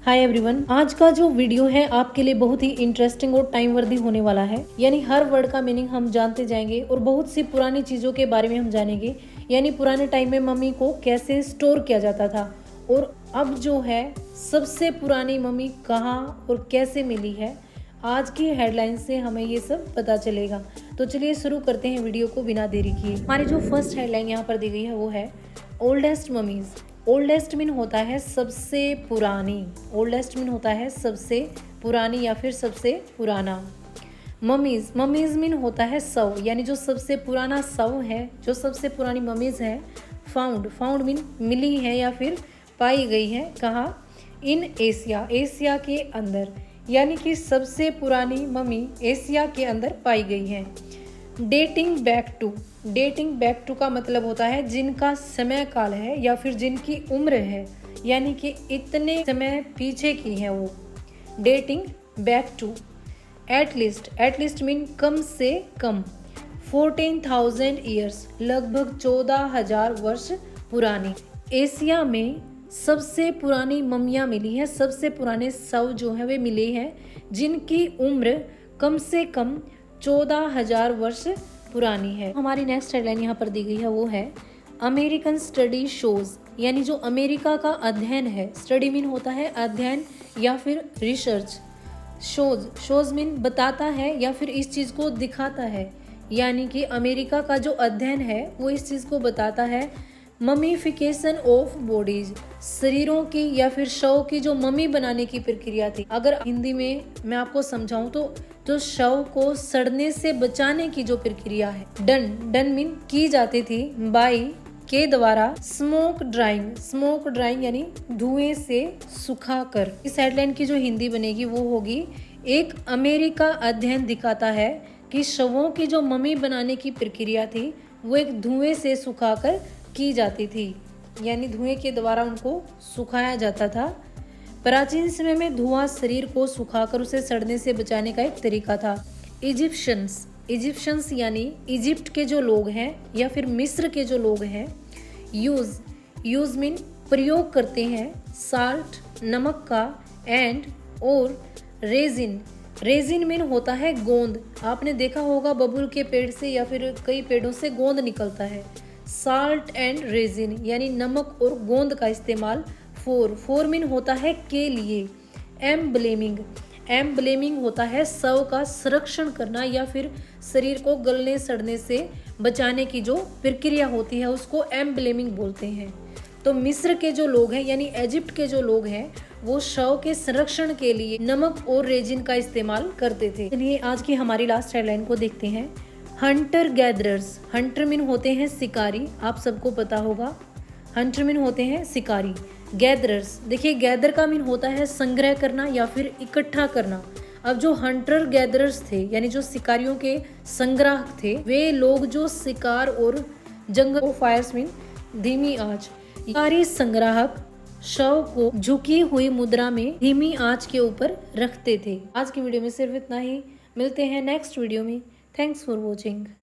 Hi everyone, आज का जो वीडियो है आपके लिए बहुत ही इंटरेस्टिंग और टाइम वर्दी होने वाला है। यानी हर वर्ड का मीनिंग हम जानते जाएंगे और बहुत सी पुरानी चीज़ों के बारे में हम जानेंगे। यानी पुराने टाइम में मम्मी को कैसे स्टोर किया जाता था और अब जो है सबसे पुरानी मम्मी कहाँ और कैसे मिली है, आज की हेडलाइन से हमें ये सब पता चलेगा। तो चलिए शुरू करते हैं वीडियो को बिना देरी किए। हमारी जो फर्स्ट हेडलाइन यहाँ पर दी गई है वो है ओल्डेस्ट ममीज़। ओल्डेस्ट मीन होता है सबसे पुरानी। ओल्डेस्ट मीन होता है सबसे पुरानी या फिर सबसे पुराना। ममीज़, ममीज़ मीन होता है शव, यानी जो सबसे पुराना शव है, जो सबसे पुरानी ममीज़ है। फाउंड, फाउंड मीन मिली है या फिर पाई गई है। कहाँ? इन एशिया, एशिया के अंदर, यानी कि सबसे पुरानी मम्मी एशिया के अंदर पाई गई है। Dating back to, dating back to का मतलब होता है जिनका समय काल है या फिर जिनकी उम्र है, यानी कि इतने समय पीछे की है वो। Dating back to. At least, at least mean कम से कम। 14,000 ईयर्स, लगभग 14,000 वर्ष पुरानी। एशिया में सबसे पुरानी मम्मियाँ मिली हैं, सबसे पुराने शव जो हैं वे मिले हैं जिनकी उम्र कम से कम 14,000 वर्ष पुरानी है। हमारी नेक्स्ट हेडलाइन यहाँ पर दी गई है वो है अमेरिकन स्टडी शोज, यानी जो अमेरिका का अध्ययन है। स्टडी मीन होता है अध्ययन या फिर रिसर्च। शोज, शोज मीन बताता है या फिर इस चीज़ को दिखाता है, यानी कि अमेरिका का जो अध्ययन है वो इस चीज़ को बताता है। ममीफिकेशन ऑफ बॉडीज, शरीरों की या फिर शव की जो मम्मी बनाने की प्रक्रिया थी। अगर हिंदी में मैं आपको समझाऊं तो जो शव को सड़ने से बचाने की जो प्रक्रिया है, डन, डन मीन की जाती थी, बाई के द्वारा। स्मोक ड्राइंग, स्मोक ड्राइंग यानी धुएं से सुखाकर। इस हेडलाइन की जो हिंदी बनेगी वो होगी एक अमेरिका अध्ययन दिखाता है कि शवों की जो मम्मी बनाने की प्रक्रिया थी वो एक धुएं से सुखाकर की जाती थी, यानी धुएं के द्वारा उनको सुखाया जाता था। प्राचीन समय में धुआं शरीर को सुखाकर उसे सड़ने से बचाने का एक तरीका था। इजिप्शियंस, इजिप्शियंस यानी इजिप्ट के जो लोग हैं या फिर मिस्र के जो लोग हैं। यूज, यूज मीन प्रयोग करते हैं, साल्ट नमक का, एंड और रेजिन, रेजिन मीन होता है गोंद। आपने देखा होगा बबूल के पेड़ से या फिर कई पेड़ों से गोंद निकलता है। साल्ट एंड रेजिन यानी नमक और गोंद का इस्तेमाल। फोर मीन होता है के लिए। एम्ब्लेमिंग, एम्ब्लेमिंग होता है शव का संरक्षण करना या फिर शरीर को गलने सड़ने से बचाने की जो प्रक्रिया होती है उसको एम्ब्लेमिंग बोलते हैं। तो मिस्र के जो लोग हैं यानी इजिप्ट के जो लोग हैं वो शव के संरक्षण के लिए नमक और रेजिन का इस्तेमाल करते थे। चलिए आज की हमारी लास्ट हेडलाइन को देखते हैं। हंटर गैदरर्स, हंटर मीन होते हैं शिकारी, आप सबको पता होगा। हंटर मीन होते हैं शिकारी। गैदरर्स, देखिए गैदर का मीन होता है संग्रह करना या फिर इकट्ठा करना। अब जो हंटर गैदरर्स थे यानी जो शिकारियों के संग्राहक थे, वे लोग जो शिकार और जंगल फायर्स मीन धीमी आंच। शिकारी संग्राहक शव को झुकी हुई मुद्रा में धीमी आंच के ऊपर रखते थे। आज की वीडियो में सिर्फ इतना ही, मिलते हैं नेक्स्ट वीडियो में। Thanks for watching.